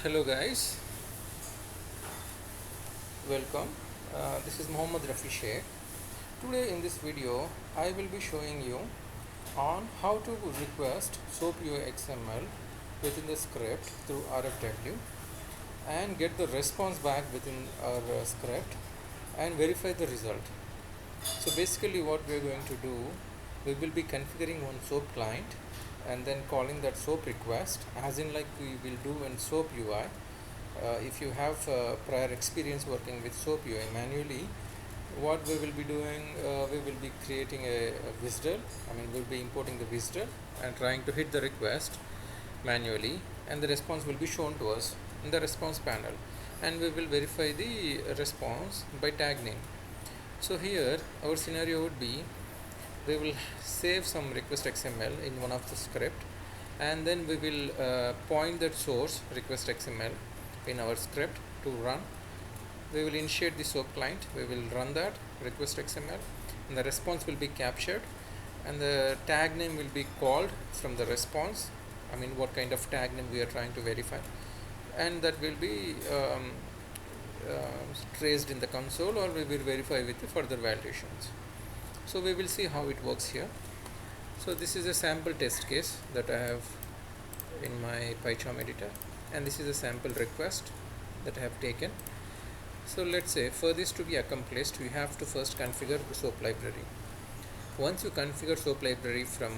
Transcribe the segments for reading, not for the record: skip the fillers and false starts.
Hello guys, welcome. This is Mohammad Rafi Sheikh. Today in this video, I will be showing you on how to request SOAP UI XML within the script through RFW and get the response back within our script and verify the result. So basically what we are going to do, we will be configuring one SOAP client and then calling that SOAP request as in like we will do in SOAP UI. If you have prior experience working with SOAP UI manually, what we will be doing, we will be creating a WSDL. We'll be importing the WSDL and trying to hit the request manually, and the response will be shown to us in the response panel, and we will verify the response by tag name. So here our scenario would be, we will save some request XML in one of the script, and then we will point that source request XML in our script to run. We will initiate the SOAP client, we will run that request XML, and the response will be captured, and the tag name will be called from the response. What kind of tag name we are trying to verify, and that will be traced in the console, or we will verify with the further validations. So we will see how it works here. So this is a sample test case that I have in my PyCharm editor, and this is a sample request that I have taken. So let's say for this to be accomplished, we have to first configure the SOAP library. Once you configure SOAP library from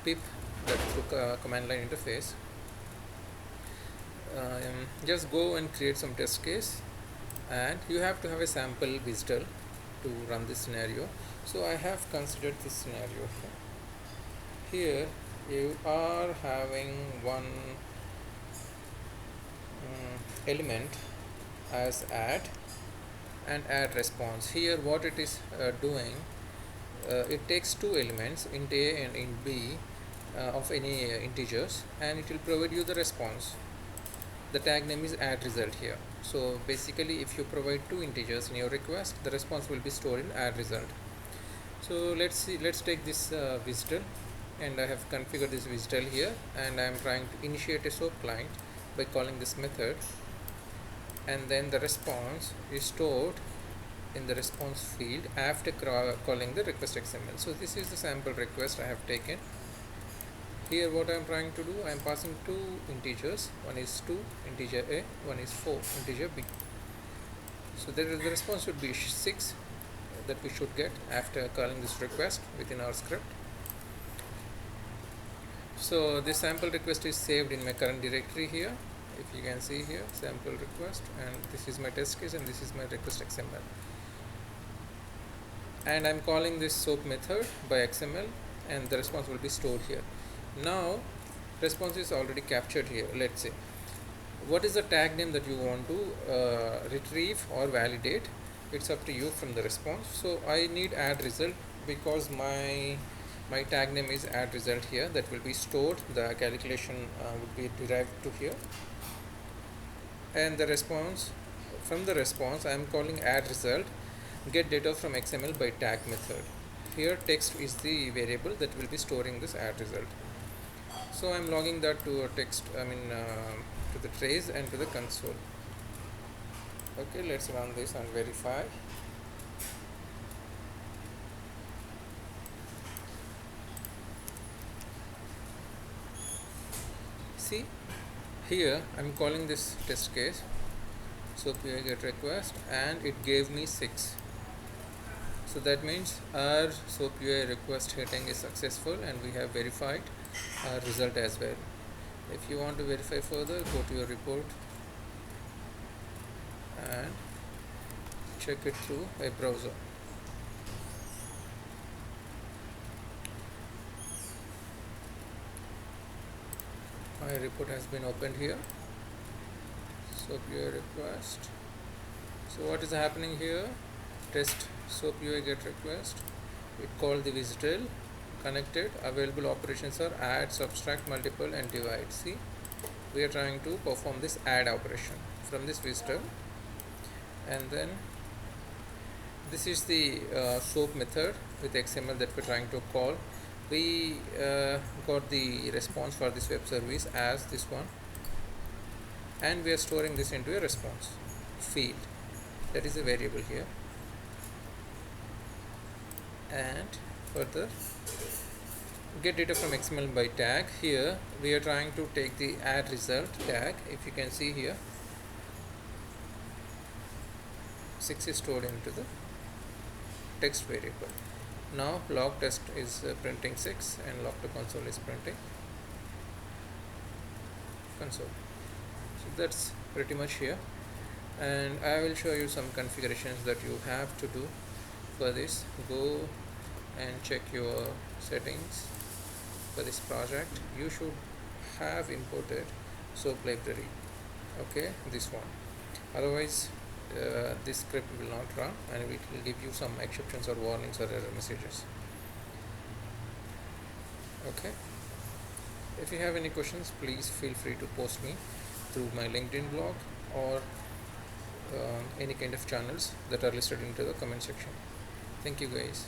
pip, that through command line interface, just go and create some test case, and you have to have a sample WSDL to run this scenario. So I have considered this scenario here. You are having one element as add and add response. Here what it is doing, it takes two elements, int a and int b, of any integers, and it will provide you the response. The tag name is add result here. So basically if you provide two integers in your request, the response will be stored in add result. So let's take this WSDL, and I have configured this WSDL here, and I am trying to initiate a SOAP client by calling this method, and then the response is stored in the response field after calling the request XML. So this is the sample request I have taken. Here what I am trying to do, I am passing two integers, one is 2 integer a, one is 4 integer b. So the response should be 6 that we should get after calling this request within our script. So this sample request is saved in my current directory here. If you can see here, sample request, and this is my test case, and this is my request XML, and I'm calling this SOAP method by XML, and the response will be stored here. Now response is already captured here. Let's say what is the tag name that you want to retrieve or validate. It's up to you from the response. So I need add result because my tag name is add result here. That will be stored, the calculation would be derived to here, and the response, from the response I am calling add result get data from XML by tag method. Here text is the variable that will be storing this add result. So I am logging that to a text, to the trace and to the console. Okay, let's run this and verify. See, here I am calling this test case SOAP UI get request, and it gave me 6. So that means our SOAP UI request hitting is successful, and we have verified our result as well. If you want to verify further, go to your report and check it through a browser. My report has been opened here. SOAP UI request. So what is happening here? Test SOAP UI get request. It called the WSDL, connected. Available operations are add, subtract, multiple, and divide. See, we are trying to perform this add operation from this WSDL, and then this is the SOAP method with XML that we're trying to call. We got the response for this web service as this one, and we are storing this into a response field, that is a variable here. And further, get data from XML by tag. Here we are trying to take the add result tag. If you can see here, 6 is stored into the text variable. Now log test is printing 6 and log to console is printing console. So that's pretty much here, and I will show you some configurations that you have to do for this. Go and check your settings for this project. You should have imported SOAP library, okay, this one. Otherwise this script will not run and it will give you some exceptions or warnings or error messages. Okay, if you have any questions, please feel free to post me through my LinkedIn blog or any kind of channels that are listed into the comment section. Thank you guys.